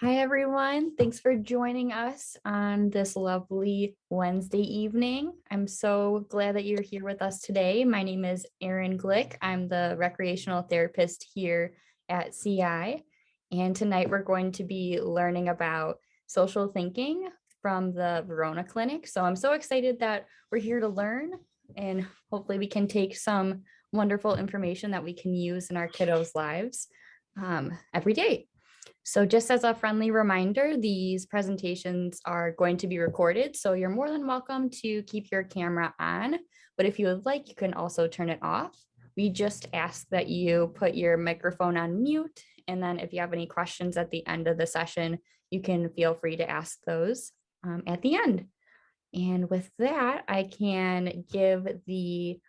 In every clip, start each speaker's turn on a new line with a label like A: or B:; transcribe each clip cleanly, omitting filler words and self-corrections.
A: Hi, everyone. Thanks for joining us on this lovely Wednesday evening. I'm so glad that you're here with us today. My name is Erin Glick. I'm the recreational therapist here at CI. And tonight we're going to be learning about social thinking from the Verona Clinic. So I'm so excited that we're here to learn, and hopefully we can take some wonderful information that we can use in our kiddos' lives every day. So just as a friendly reminder, these presentations are going to be recorded, so you're more than welcome to keep your camera on, but if you would like, you can also turn it off. We just ask that you put your microphone on mute, and then if you have any questions at the end of the session, you can feel free to ask those at the end. And with that, I can give the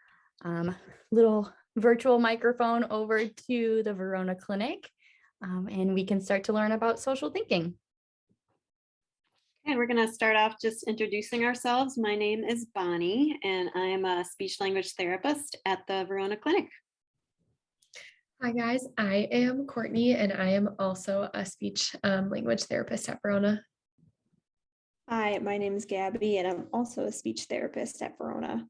A: little virtual microphone over to the Verona Clinic, and we can start to learn about social thinking.
B: And we're going to start off just introducing ourselves. My name is Bonnie, and I am a speech language therapist at the Verona Clinic.
C: Hi guys, I am Courtney and I am also a speech language therapist at Verona.
D: Hi, my name is Gabby and I'm also a speech therapist at Verona.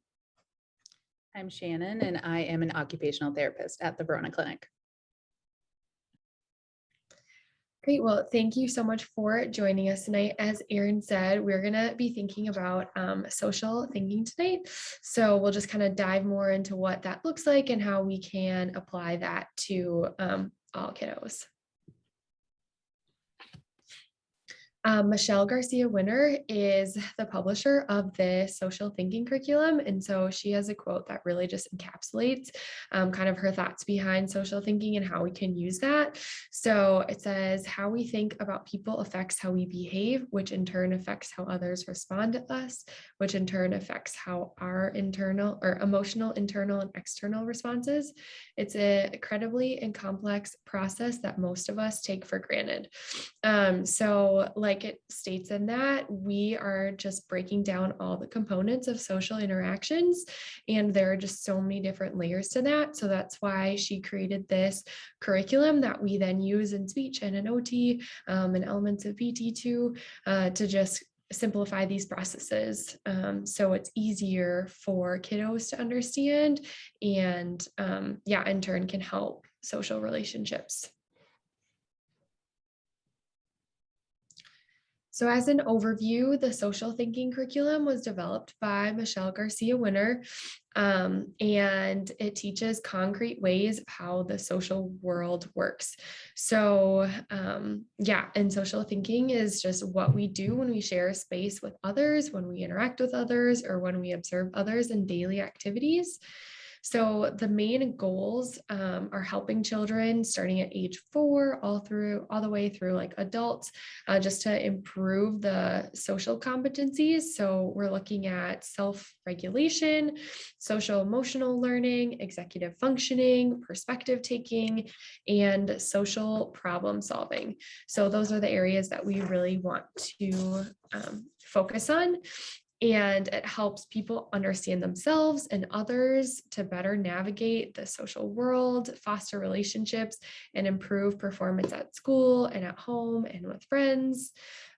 E: I'm Shannon and I am an occupational therapist at the Verona Clinic.
C: Great, well, thank you so much for joining us tonight. As Erin said, we're going to be thinking about social thinking tonight. So we'll just kind of dive more into what that looks like and how we can apply that to all kiddos. Michelle Garcia Winner is the publisher of the social thinking curriculum. And so she has a quote that really just encapsulates kind of her thoughts behind social thinking and how we can use that. So it says, how we think about people affects how we behave, which in turn affects how others respond to us, which in turn affects how our internal or emotional, internal and external responses. It's an incredibly and complex process that most of us take for granted. So like it states in that, we are just breaking down all the components of social interactions, and there are just so many different layers to that. So that's why she created this curriculum that we then use in speech and in OT and elements of PT too, to just simplify these processes so it's easier for kiddos to understand and in turn can help social relationships. So as an overview, the social thinking curriculum was developed by Michelle Garcia Winner, and it teaches concrete ways of how the social world works. So and social thinking is just what we do when we share space with others, when we interact with others, or when we observe others in daily activities. So the main goals are helping children starting at age 4 all the way through like adults, just to improve the social competencies. So we're looking at self-regulation, social emotional learning, executive functioning, perspective taking, and social problem solving. So those are the areas that we really want to focus on. And it helps people understand themselves and others to better navigate the social world, foster relationships, and improve performance at school and at home and with friends.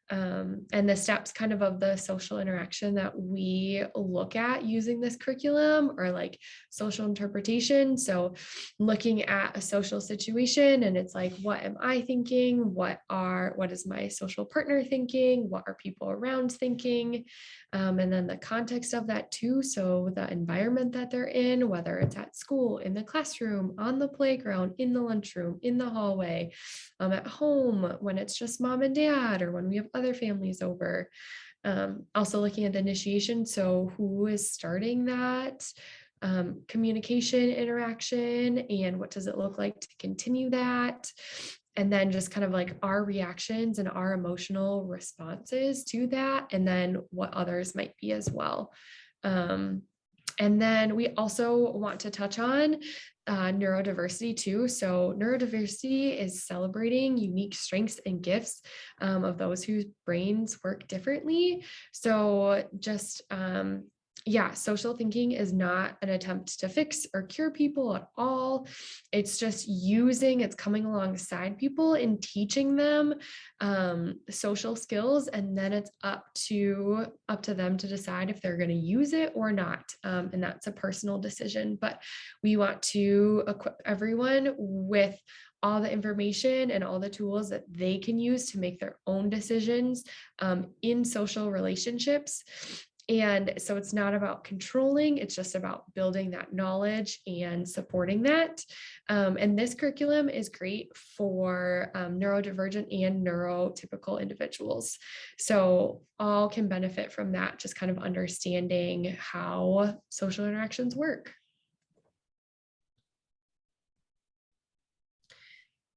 C: And the steps kind of the social interaction that we look at using this curriculum are like social interpretation. So looking at a social situation and it's like, what am I thinking? What is my social partner thinking? What are people around thinking? And then the context of that too. So the environment that they're in, whether it's at school, in the classroom, on the playground, in the lunchroom, in the hallway, at home, when it's just mom and dad, or when we have other families over. Also looking at the initiation. So who is starting that communication interaction and what does it look like to continue that? And then just kind of like our reactions and our emotional responses to that, and then what others might be as well. And then we also want to touch on neurodiversity too. So neurodiversity is celebrating unique strengths and gifts of those whose brains work differently. So just yeah, social thinking is not an attempt to fix or cure people at all. It's just it's coming alongside people and teaching them social skills, and then it's up to them to decide if they're going to use it or not. And that's a personal decision. But we want to equip everyone with all the information and all the tools that they can use to make their own decisions in social relationships. And so it's not about controlling, it's just about building that knowledge and supporting that. And this curriculum is great for neurodivergent and neurotypical individuals. So all can benefit from that, just kind of understanding how social interactions work.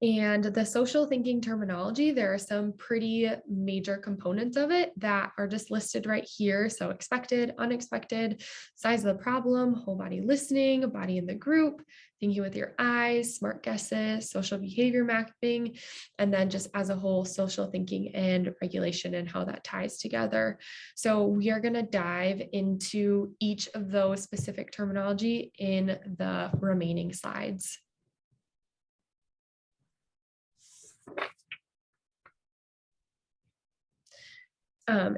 C: And the social thinking terminology, there are some pretty major components of it that are just listed right here. So expected, unexpected, size of the problem, whole body listening, body in the group, thinking with your eyes, smart guesses, social behavior mapping, and then just as a whole, social thinking and regulation and how that ties together. So we are going to dive into each of those specific terminology in the remaining slides.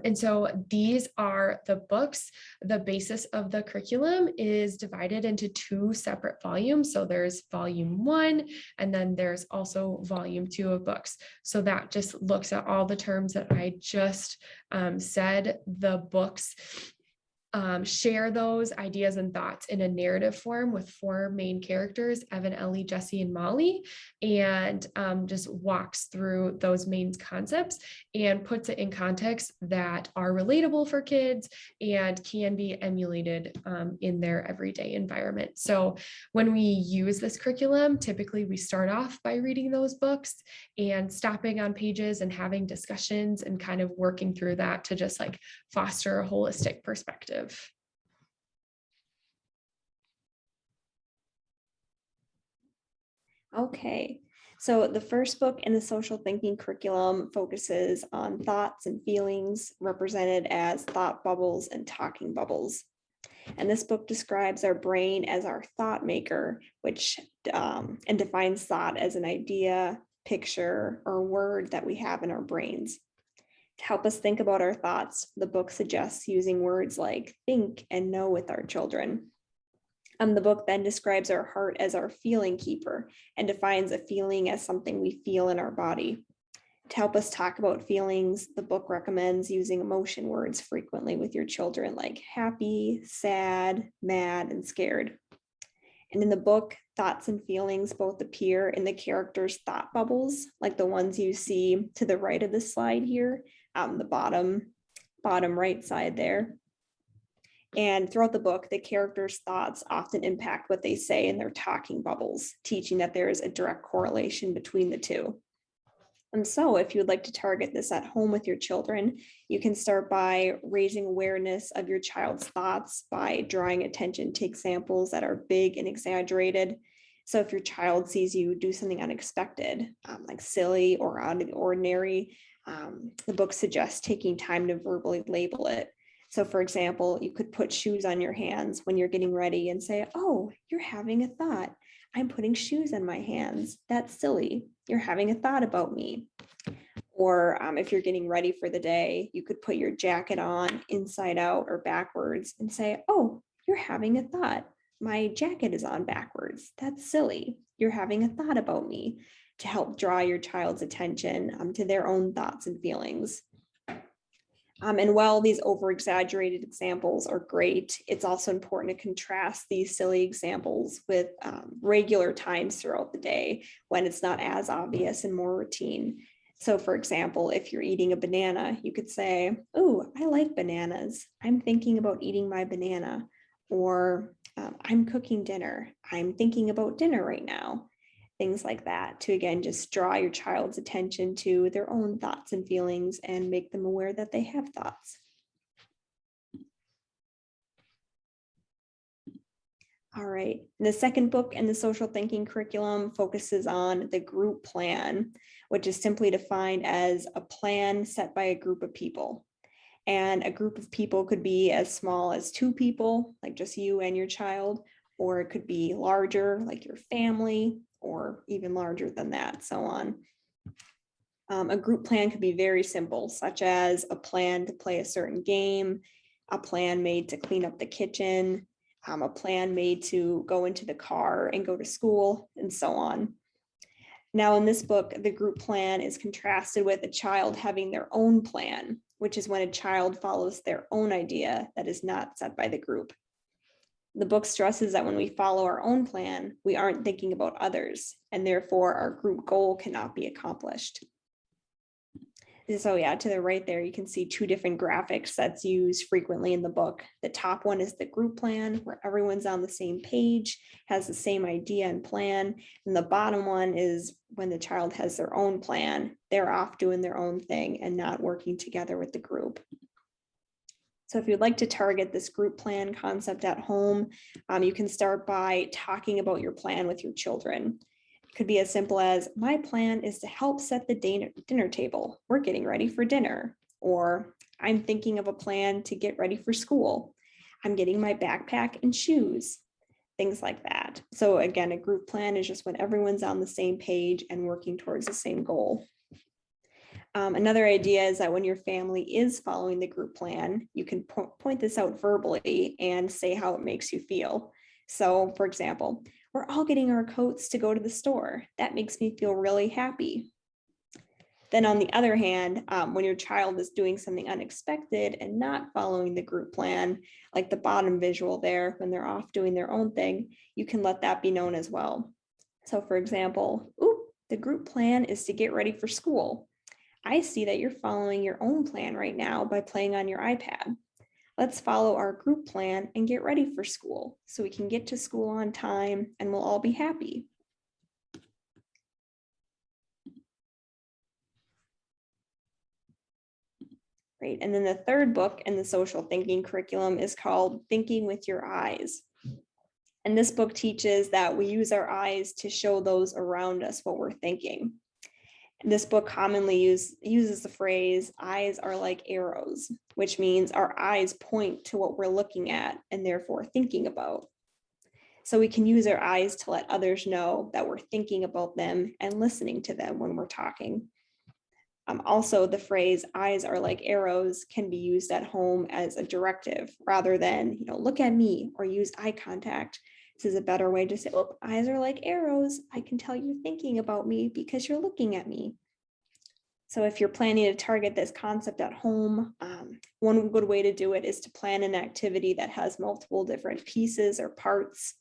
C: And so these are the books. The basis of the curriculum is divided into 2 separate volumes. So there's volume 1, and then there's also volume 2 of books. So that just looks at all the terms that I just said. The books share those ideas and thoughts in a narrative form with 4 main characters, Evan, Ellie, Jesse, and Molly, and just walks through those main concepts and puts it in context that are relatable for kids and can be emulated in their everyday environment. So when we use this curriculum, typically we start off by reading those books and stopping on pages and having discussions and kind of working through that to just like foster a holistic perspective.
D: Okay, so the first book in the social thinking curriculum focuses on thoughts and feelings, represented as thought bubbles and talking bubbles. And this book describes our brain as our thought maker, which and defines thought as an idea, picture, or word that we have in our brains. To help us think about our thoughts, the book suggests using words like think and know with our children. The book then describes our heart as our feeling keeper and defines a feeling as something we feel in our body. To help us talk about feelings, the book recommends using emotion words frequently with your children, like happy, sad, mad, and scared. And in the book, thoughts and feelings both appear in the characters' thought bubbles, like the ones you see to the right of the slide here, the bottom right side there. And throughout the book, the characters' thoughts often impact what they say in their talking bubbles, teaching that there is a direct correlation between the two. And so if you would like to target this at home with your children, you can start by raising awareness of your child's thoughts by drawing attention to examples that are big and exaggerated. So if your child sees you do something unexpected, like silly or out of the ordinary, the book suggests taking time to verbally label it. So for example, you could put shoes on your hands when you're getting ready and say, oh, you're having a thought. I'm putting shoes on my hands. That's silly. You're having a thought about me. Or if you're getting ready for the day, you could put your jacket on inside out or backwards and say, oh, you're having a thought. My jacket is on backwards. That's silly. You're having a thought about me, to help draw your child's attention to their own thoughts and feelings. And while these over-exaggerated examples are great, it's also important to contrast these silly examples with regular times throughout the day when it's not as obvious and more routine. So for example, if you're eating a banana, you could say, oh, I like bananas. I'm thinking about eating my banana. Or I'm cooking dinner. I'm thinking about dinner right now. Things like that, to again just draw your child's attention to their own thoughts and feelings and make them aware that they have thoughts. All right, the second book in the social thinking curriculum focuses on the group plan, which is simply defined as a plan set by a group of people. And a group of people could be as small as 2 people, like just you and your child, or it could be larger, like your family, or even larger than that, so on. A group plan could be very simple, such as a plan to play a certain game, a plan made to clean up the kitchen, a plan made to go into the car and go to school, and so on. Now, in this book, the group plan is contrasted with a child having their own plan, which is when a child follows their own idea that is not set by the group. The book stresses that when we follow our own plan, we aren't thinking about others, and therefore our group goal cannot be accomplished. So yeah, to the right there, you can see 2 different graphics that's used frequently in the book. The top one is the group plan, where everyone's on the same page, has the same idea and plan. And the bottom one is when the child has their own plan, they're off doing their own thing and not working together with the group. So if you'd like to target this group plan concept at home, you can start by talking about your plan with your children. Could be as simple as, my plan is to help set the dinner table. We're getting ready for dinner. Or I'm thinking of a plan to get ready for school. I'm getting my backpack and shoes, things like that. So again, a group plan is just when everyone's on the same page and working towards the same goal. Another idea is that when your family is following the group plan, you can point this out verbally and say how it makes you feel. So for example, we're all getting our coats to go to the store. That makes me feel really happy. Then on the other hand, when your child is doing something unexpected and not following the group plan, like the bottom visual there, when they're off doing their own thing, you can let that be known as well. So for example, the group plan is to get ready for school. I see that you're following your own plan right now by playing on your iPad. Let's follow our group plan and get ready for school so we can get to school on time and we'll all be happy. Great. And then the third book in the social thinking curriculum is called Thinking with Your Eyes. And this book teaches that we use our eyes to show those around us what we're thinking. This book commonly uses the phrase, eyes are like arrows, which means our eyes point to what we're looking at and therefore thinking about. So we can use our eyes to let others know that we're thinking about them and listening to them when we're talking. Also, the phrase, eyes are like arrows, can be used at home as a directive rather than, look at me or use eye contact. This is a better way to say, eyes are like arrows. I can tell you're thinking about me because you're looking at me. So if you're planning to target this concept at home, one good way to do it is to plan an activity that has multiple different pieces or parts.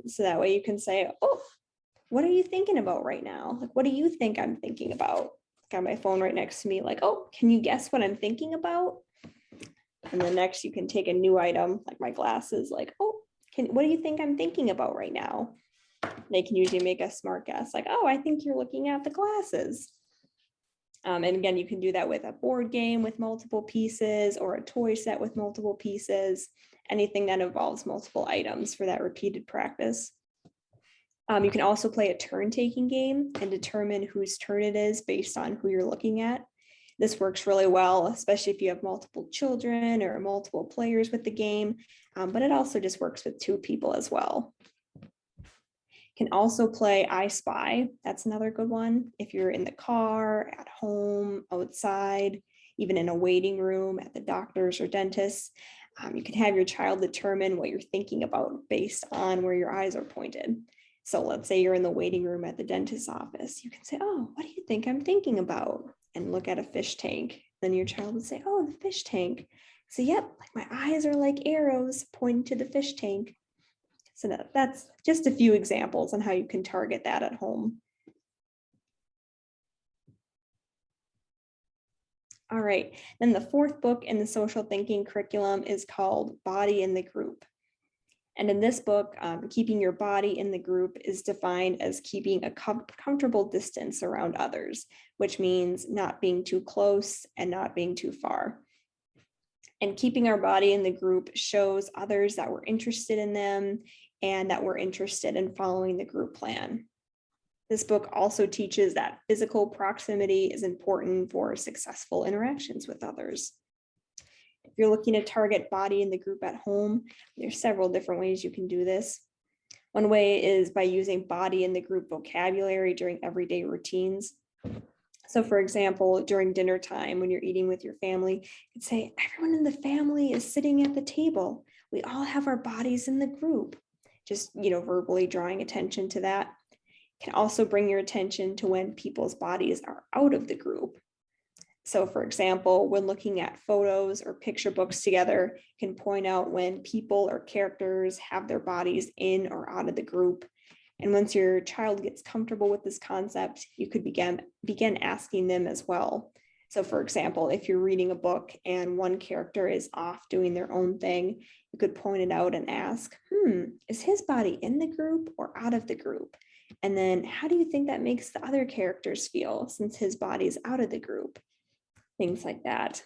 D: So that way you can say, what are you thinking about right now? Like, what do you think I'm thinking about? Got my phone right next to me, like, can you guess what I'm thinking about? And then next you can take a new item, like my glasses, like, what do you think I'm thinking about right now? They can usually make a smart guess, like, I think you're looking at the glasses. And again, you can do that with a board game with multiple pieces or a toy set with multiple pieces, anything that involves multiple items for that repeated practice. You can also play a turn-taking game and determine whose turn it is based on who you're looking at. This works really well, especially if you have multiple children or multiple players with the game, but it also just works with 2 people as well. Can also play I Spy. That's another good one. If you're in the car, at home, outside, even in a waiting room at the doctor's or dentist's, you can have your child determine what you're thinking about based on where your eyes are pointed. So let's say you're in the waiting room at the dentist's office. You can say, what do you think I'm thinking about? And look at a fish tank. Then your child would say, the fish tank. So yep, like my eyes are like arrows pointing to the fish tank. So that's just a few examples on how you can target that at home. All right, then the 4th book in the social thinking curriculum is called Body in the Group. And in this book, keeping your body in the group is defined as keeping a comfortable distance around others, which means not being too close and not being too far. And keeping our body in the group shows others that we're interested in them and that we're interested in following the group plan. This book also teaches that physical proximity is important for successful interactions with others. If you're looking to target body in the group at home, there's several different ways you can do this. One way is by using body in the group vocabulary during everyday routines. So for example, during dinner time, when you're eating with your family, you could say, everyone in the family is sitting at the table. We all have our bodies in the group. Just, verbally drawing attention to that. Can also bring your attention to when people's bodies are out of the group. So for example, when looking at photos or picture books together, you can point out when people or characters have their bodies in or out of the group. And once your child gets comfortable with this concept, you could begin asking them as well. So for example, if you're reading a book and one character is off doing their own thing, you could point it out and ask, is his body in the group or out of the group? And then how do you think that makes the other characters feel since his body is out of the group? Things like that.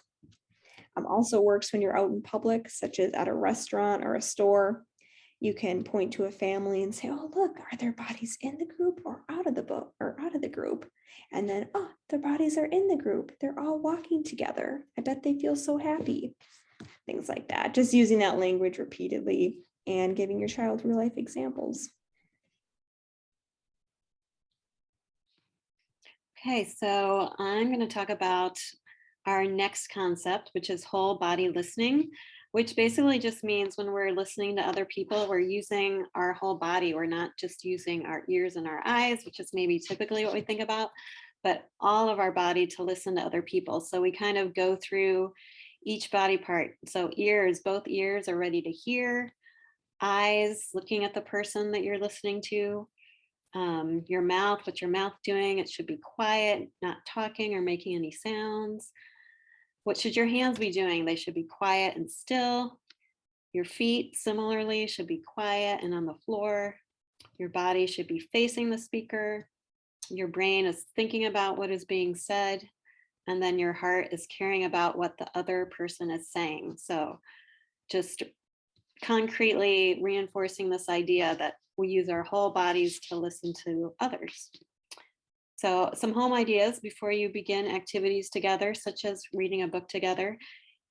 D: Also works when you're out in public, such as at a restaurant or a store. You can point to a family and say, oh, look, are their bodies in the group or out of the book or out of the group? And then, oh, their bodies are in the group. They're all walking together. I bet they feel so happy. Things like that. Just using that language repeatedly and giving your child real life examples.
B: Okay, so I'm going to talk about our next concept, which is whole body listening, which basically just means when we're listening to other people, we're using our whole body. We're not just using our ears and our eyes, which is maybe typically what we think about, but all of our body to listen to other people. So we kind of go through each body part. So ears, both ears are ready to hear. Eyes, looking at the person that you're listening to. Your mouth, what's your mouth doing? It should be quiet, not talking or making any sounds. What should your hands be doing? They should be quiet and still. Your feet, similarly, should be quiet and on the floor. Your body should be facing the speaker. Your brain is thinking about what is being said. And then your heart is caring about what the other person is saying. So just concretely reinforcing this idea that we use our whole bodies to listen to others. So some home ideas before you begin activities together, such as reading a book together.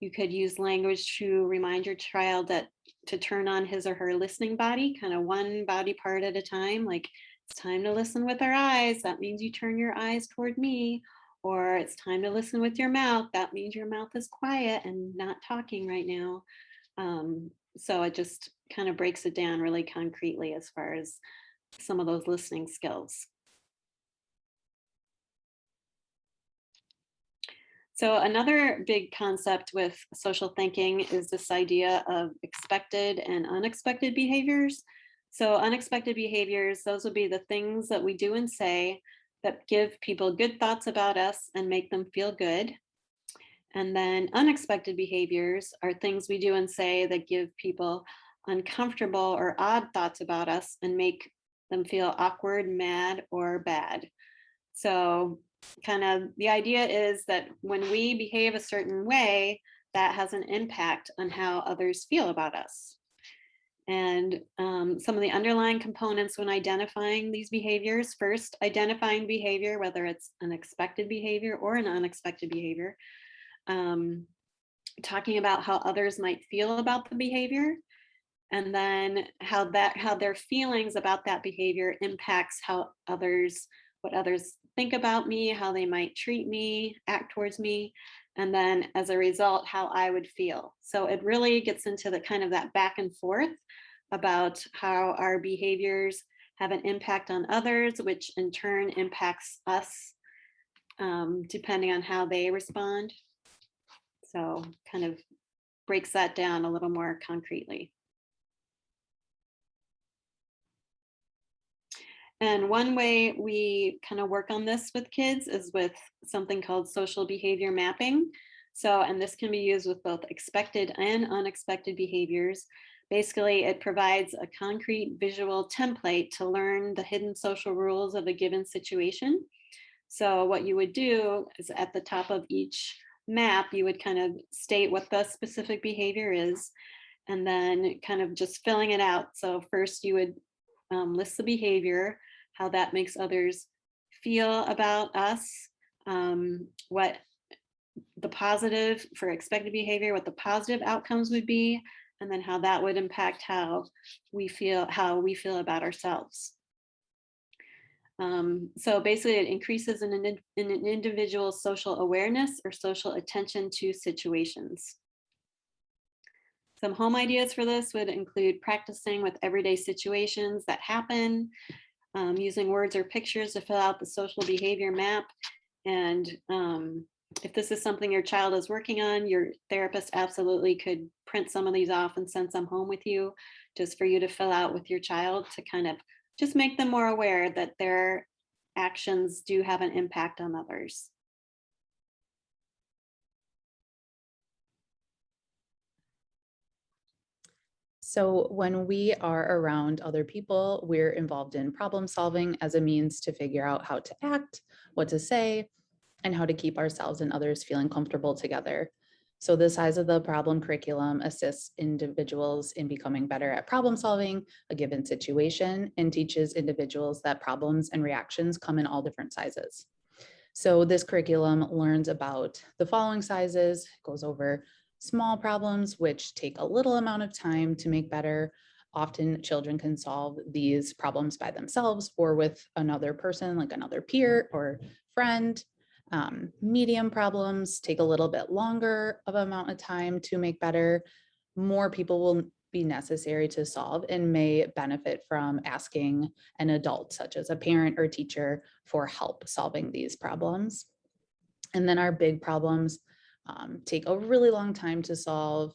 B: You could use language to remind your child that to turn on his or her listening body, kind of one body part at a time, like it's time to listen with our eyes. That means you turn your eyes toward me. Or it's time to listen with your mouth. That means your mouth is quiet and not talking right now. So it just kind of breaks it down really concretely as far as some of those listening skills. So another big concept with social thinking is this idea of expected and unexpected behaviors. So unexpected behaviors, those would be the things that we do and say that give people good thoughts about us and make them feel good. And then unexpected behaviors are things we do and say that give people uncomfortable or odd thoughts about us and make them feel awkward, mad, or bad. So kind of the idea is that when we behave a certain way, that has an impact on how others feel about us. And some of the underlying components when identifying these behaviors, first, identifying behavior, whether it's an expected behavior or an unexpected behavior. Talking about how others might feel about the behavior, and then how their feelings about that behavior impacts what others think about me, how they might treat me, act towards me, and then as a result, how I would feel. So it really gets into the kind of that back and forth about how our behaviors have an impact on others, which in turn impacts us, depending on how they respond. So kind of breaks that down a little more concretely. And one way we kind of work on this with kids is with something called social behavior mapping. So, and this can be used with both expected and unexpected behaviors. Basically, it provides a concrete visual template to learn the hidden social rules of a given situation. So what you would do is at the top of each map, you would kind of state what the specific behavior is, and then kind of just filling it out. So first you would list the behavior, how that makes others feel about us, what the positive for expected behavior, what the positive outcomes would be, and then how that would impact how we feel about ourselves. So basically it increases in an individual's social awareness or social attention to situations. Some home ideas for this would include practicing with everyday situations that happen, using words or pictures to fill out the social behavior map. And if this is something your child is working on, your therapist absolutely could print some of these off and send some home with you, just for you to fill out with your child to kind of just make them more aware that their actions do have an impact on others.
E: So when we are around other people, we're involved in problem solving as a means to figure out how to act, what to say, and how to keep ourselves and others feeling comfortable together. So the size of the problem curriculum assists individuals in becoming better at problem solving a given situation and teaches individuals that problems and reactions come in all different sizes. So this curriculum learns about the following sizes, goes over small problems, which take a little amount of time to make better. Often children can solve these problems by themselves or with another person, like another peer or friend. Medium problems take a little bit longer of amount of time to make better. More people will be necessary to solve and may benefit from asking an adult, such as a parent or teacher, for help solving these problems. And then our big problems take a really long time to solve,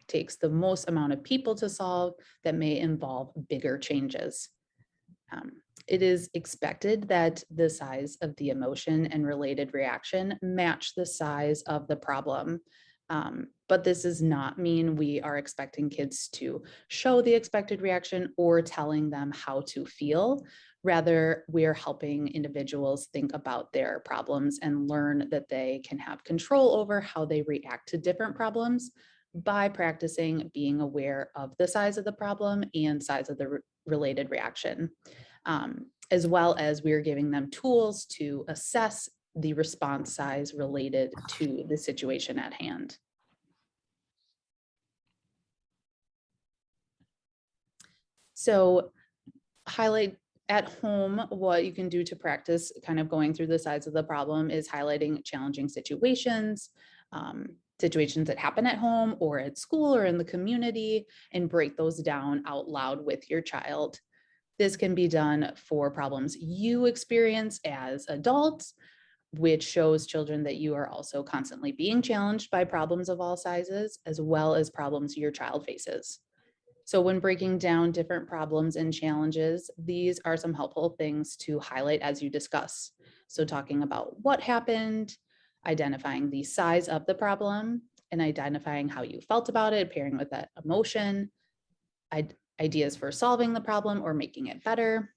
E: takes the most amount of people to solve that may involve bigger changes. It is expected that the size of the emotion and related reaction match the size of the problem. But this does not mean we are expecting kids to show the expected reaction or telling them how to feel. Rather, we're helping individuals think about their problems and learn that they can have control over how they react to different problems by practicing being aware of the size of the problem and size of the related reaction. As well as we're giving them tools to assess the response size related to the situation at hand. So highlight at home, what you can do to practice kind of going through the size of the problem is highlighting challenging situations, situations that happen at home or at school or in the community, and break those down out loud with your child. This can be done for problems you experience as adults, which shows children that you are also constantly being challenged by problems of all sizes, as well as problems your child faces. So when breaking down different problems and challenges, these are some helpful things to highlight as you discuss. So talking about what happened, identifying the size of the problem, and identifying how you felt about it, pairing with that emotion, ideas for solving the problem or making it better,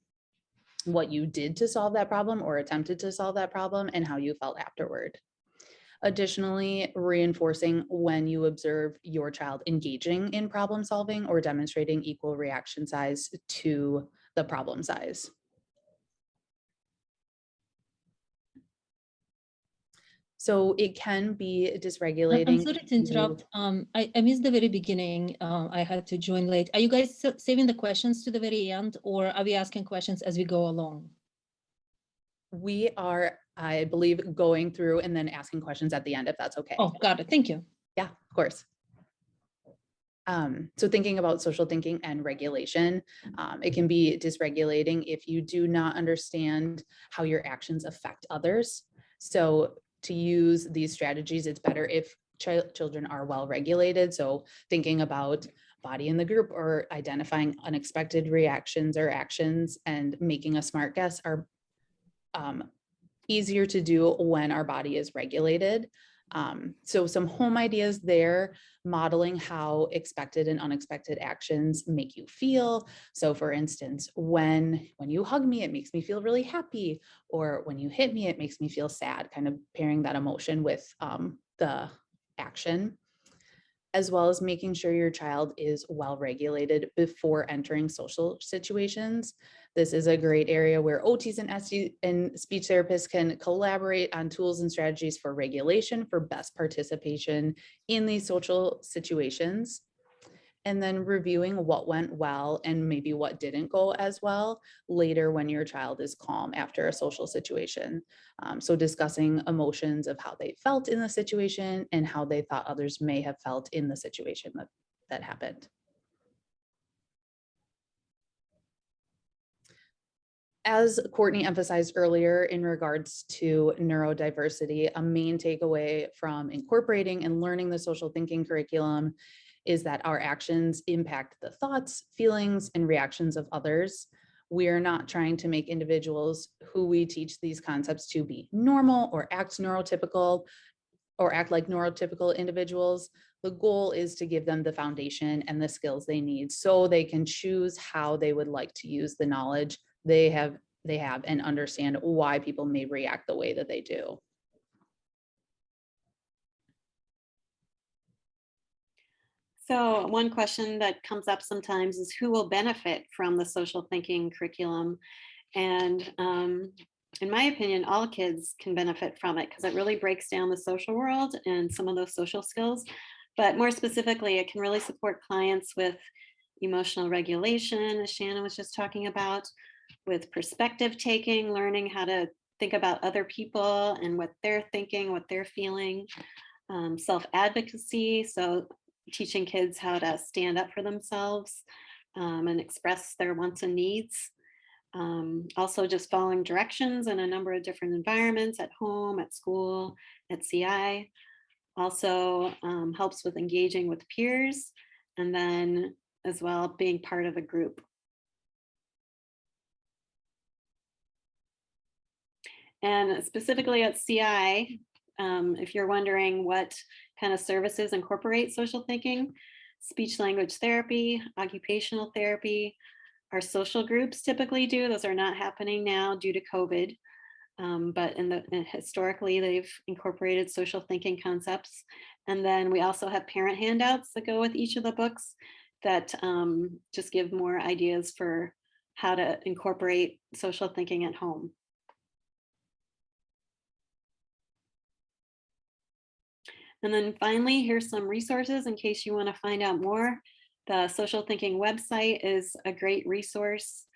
E: what you did to solve that problem or attempted to solve that problem, and how you felt afterward. Additionally, reinforcing when you observe your child engaging in problem solving or demonstrating equal reaction size to the problem size. So it can be dysregulating.
F: I'm sorry to interrupt. I missed the very beginning. I had to join late. Are you guys saving the questions to the very end, or are we asking questions as we go along?
E: We are, I believe, going through and then asking questions at the end, if that's okay.
F: Oh, got it. Thank you.
E: Yeah, of course. So thinking about social thinking and regulation, it can be dysregulating if you do not understand how your actions affect others. So to use these strategies, it's better if children are well regulated. So thinking about body in the group or identifying unexpected reactions or actions and making a smart guess are easier to do when our body is regulated. So some home ideas there, modeling how expected and unexpected actions make you feel. So for instance, when you hug me, it makes me feel really happy, or when you hit me, it makes me feel sad, kind of pairing that emotion with the action, as well as making sure your child is well regulated before entering social situations. This is a great area where OTs and ST and speech therapists can collaborate on tools and strategies for regulation for best participation in these social situations. And then reviewing what went well and maybe what didn't go as well later when your child is calm after a social situation. So discussing emotions of how they felt in the situation and how they thought others may have felt in the situation that happened. As Courtney emphasized earlier in regards to neurodiversity, a main takeaway from incorporating and learning the social thinking curriculum is that our actions impact the thoughts, feelings, and reactions of others. We are not trying to make individuals who we teach these concepts to be normal or act neurotypical or act like neurotypical individuals. The goal is to give them the foundation and the skills they need so they can choose how they would like to use the knowledge they have and understand why people may react the way that they do.
B: So one question that comes up sometimes is who will benefit from the social thinking curriculum? And in my opinion, all kids can benefit from it because it really breaks down the social world and some of those social skills. But more specifically, it can really support clients with emotional regulation, as Shannon was just talking about, with perspective taking, learning how to think about other people and what they're thinking, what they're feeling, self-advocacy. So teaching kids how to stand up for themselves and express their wants and needs. Also just following directions in a number of different environments at home, at school, at CI. Also helps with engaging with peers and then as well being part of a group. And specifically at CI, if you're wondering what kind of services incorporate social thinking, speech language therapy, occupational therapy, our social groups typically do. Those are not happening now due to COVID, but historically they've incorporated social thinking concepts. And then we also have parent handouts that go with each of the books that just give more ideas for how to incorporate social thinking at home. And then finally, here's some resources in case you want to find out more. The Social Thinking website is a great resource.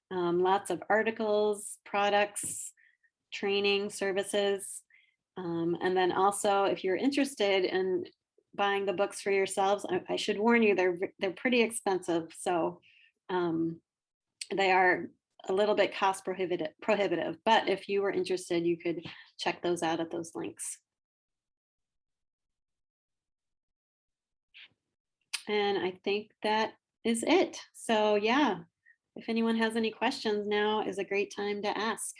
B: Lots of articles, products, training, services. And then also, if you're interested in buying the books for yourselves, I should warn you, they're pretty expensive. So they are a little bit cost prohibitive. But if you were interested, you could check those out at those links. And I think that is it. So yeah, if anyone has any questions, now is a great time to ask.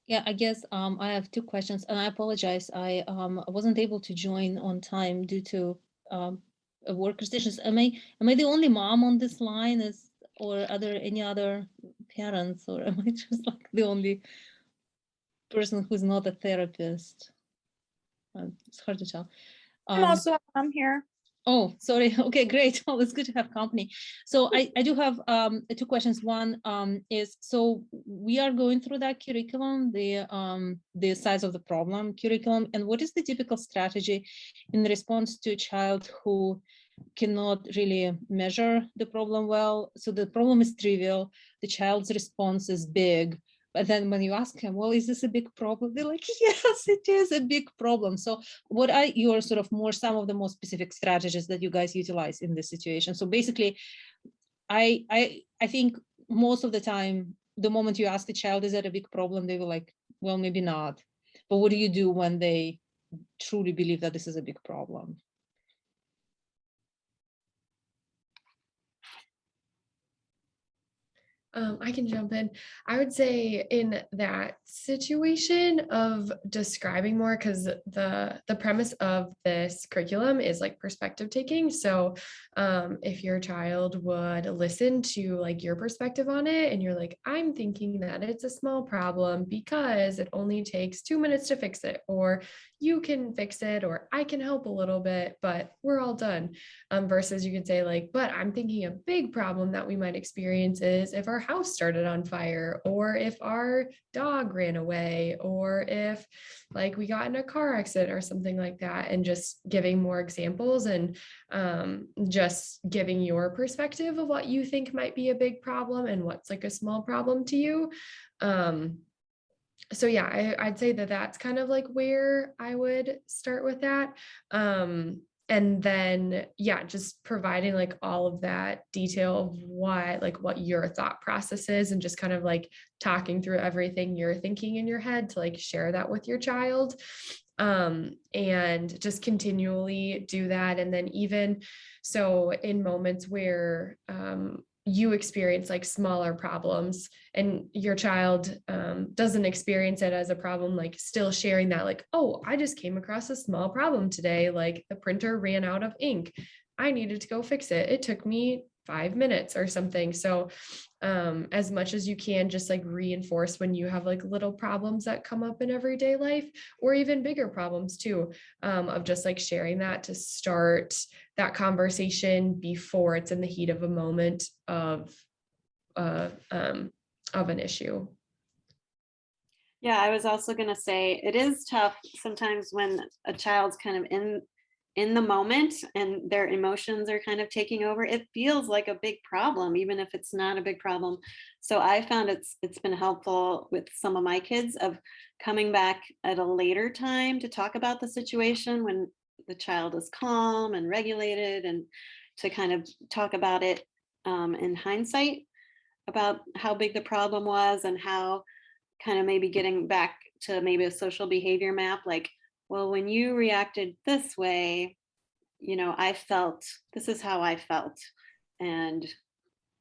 F: Yeah, I guess I have two questions, and I apologize. I wasn't able to join on time due to work restrictions. Am I the only mom on this line? Or are there any other parents, or am I just like the only person who's not a therapist? It's hard to tell.
G: I'm here.
F: Oh, sorry. Okay, great. Oh, it's good to have company. So I do have two questions. One is, so we are going through that curriculum, the size of the problem curriculum, and what is the typical strategy in response to a child who cannot really measure the problem well? So the problem is trivial, the child's response is big, but then when you ask him, well, is this a big problem? They're like, yes, it is a big problem. So what are your sort of some of the more specific strategies that you guys utilize in this situation? So basically, I think most of the time, the moment you ask a child, is that a big problem? They were like, well, maybe not. But what do you do when they truly believe that this is a big problem?
C: I can jump in. I would say in that situation of describing more, because the premise of this curriculum is like perspective taking. So if your child would listen to like your perspective on it, and you're like, I'm thinking that it's a small problem because it only takes 2 minutes to fix it, or you can fix it, or I can help a little bit, but we're all done. Versus you could say like, but I'm thinking a big problem that we might experience is if our house started on fire, or if our dog ran away, or if like we got in a car accident or something like that, and just giving more examples and just giving your perspective of what you think might be a big problem and what's like a small problem to you. So yeah, I'd say that that's kind of like where I would start with that. And then, yeah, just providing like all of that detail of what your thought process is, and just kind of like talking through everything you're thinking in your head to like share that with your child. And just continually do that. And then even so in moments where, you experience like smaller problems and your child doesn't experience it as a problem, like still sharing that, like, oh, I just came across a small problem today, like the printer ran out of ink, I needed to go fix it, it took me 5 minutes or something. So as much as you can, just like reinforce when you have like little problems that come up in everyday life, or even bigger problems too, of just like sharing that to start that conversation before it's in the heat of a moment of an issue.
B: Yeah, I was also going to say it is tough sometimes when a child's kind of in the moment and their emotions are kind of taking over. It feels like a big problem, even if it's not a big problem. So I found it's been helpful with some of my kids of coming back at a later time to talk about the situation when the child is calm and regulated, and to kind of talk about it in hindsight about how big the problem was, and how kind of maybe getting back to maybe a social behavior map, like, well, when you reacted this way, I felt, this is how I felt. And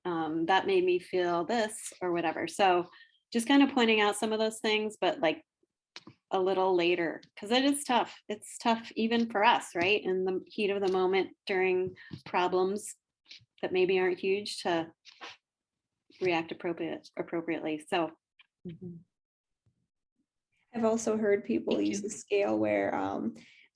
B: that made me feel this or whatever. So just kind of pointing out some of those things, but like a little later, because it is tough. It's tough even for us, right? In the heat of the moment during problems that maybe aren't huge, to react appropriately. So. Mm-hmm.
D: I've also heard people
F: Thank
D: use
F: you.
D: a scale where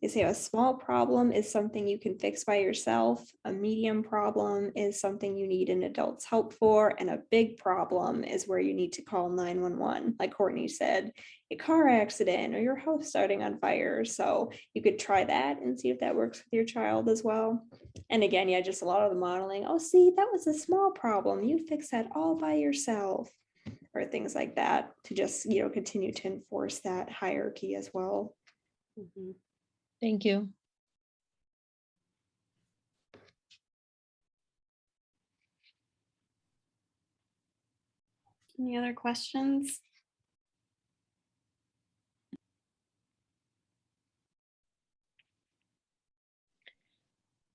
D: they say a small problem is something you can fix by yourself, a medium problem is something you need an adult's help for, and a big problem is where you need to call 911, like Courtney said, a car accident or your house starting on fire. So you could try that and see if that works with your child as well. And again, yeah, just a lot of the modeling. Oh, see, that was a small problem. You fix that all by yourself, or things like that, to just, continue to enforce that hierarchy as well.
B: Mm-hmm.
F: Thank you.
B: Any other questions?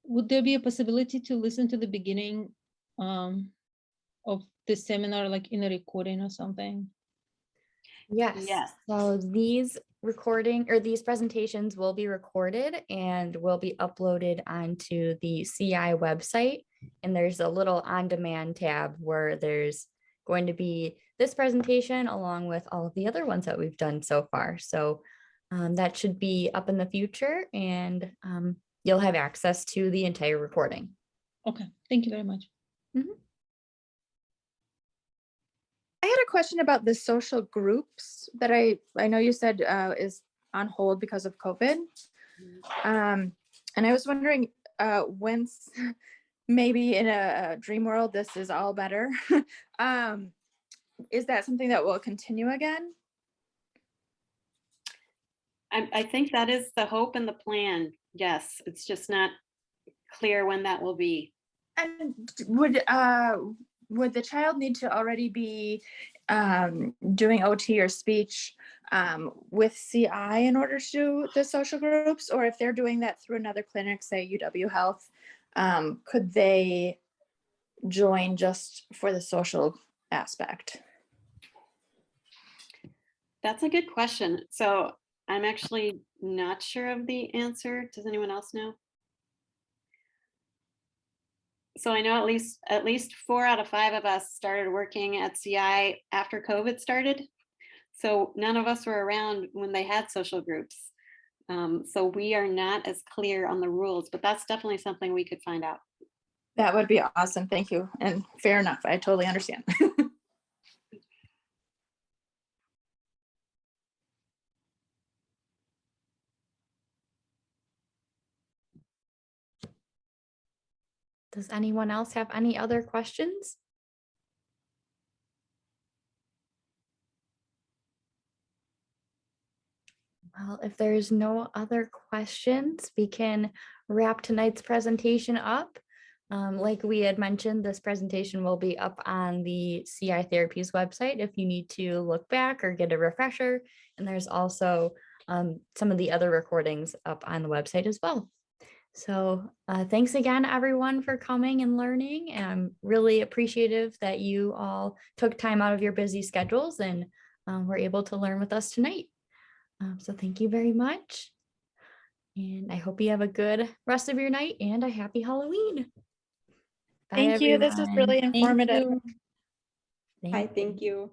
F: Would there be a possibility to listen to the beginning of the seminar, like in a recording or something?
A: Yes.
B: Yes.
A: So these presentations will be recorded and will be uploaded onto the CI website. And there's a little on-demand tab where there's going to be this presentation along with all of the other ones that we've done so far. So that should be up in the future, and you'll have access to the entire recording.
F: Okay, thank you very much.
A: Mm-hmm.
G: I had a question about the social groups that I know you said is on hold because of COVID. And I was wondering, once maybe in a dream world, this is all better. Is that something that will continue again?
B: I think that is the hope and the plan. Yes, it's just not clear when that will be.
G: And would the child need to already be doing OT or speech with CI in order to do the social groups? Or if they're doing that through another clinic, say UW Health, could they join just for the social aspect?
B: That's a good question. So I'm actually not sure of the answer. Does anyone else know? So I know at least 4 out of 5 of us started working at CI after COVID started. So none of us were around when they had social groups. So we are not as clear on the rules, but that's definitely something we could find out.
G: That would be awesome. Thank you. And fair enough. I totally understand.
A: Does anyone else have any other questions? Well, if there's no other questions, we can wrap tonight's presentation up. Like we had mentioned, this presentation will be up on the CI Therapies website if you need to look back or get a refresher. And there's also some of the other recordings up on the website as well. So thanks again, everyone, for coming and learning. I'm really appreciative that you all took time out of your busy schedules and were able to learn with us tonight. So thank you very much. And I hope you have a good rest of your night and a happy Halloween. Bye,
G: Thank you. This was
A: everyone.
G: really
F: Thank
G: informative.
F: you.
D: Hi, thank you.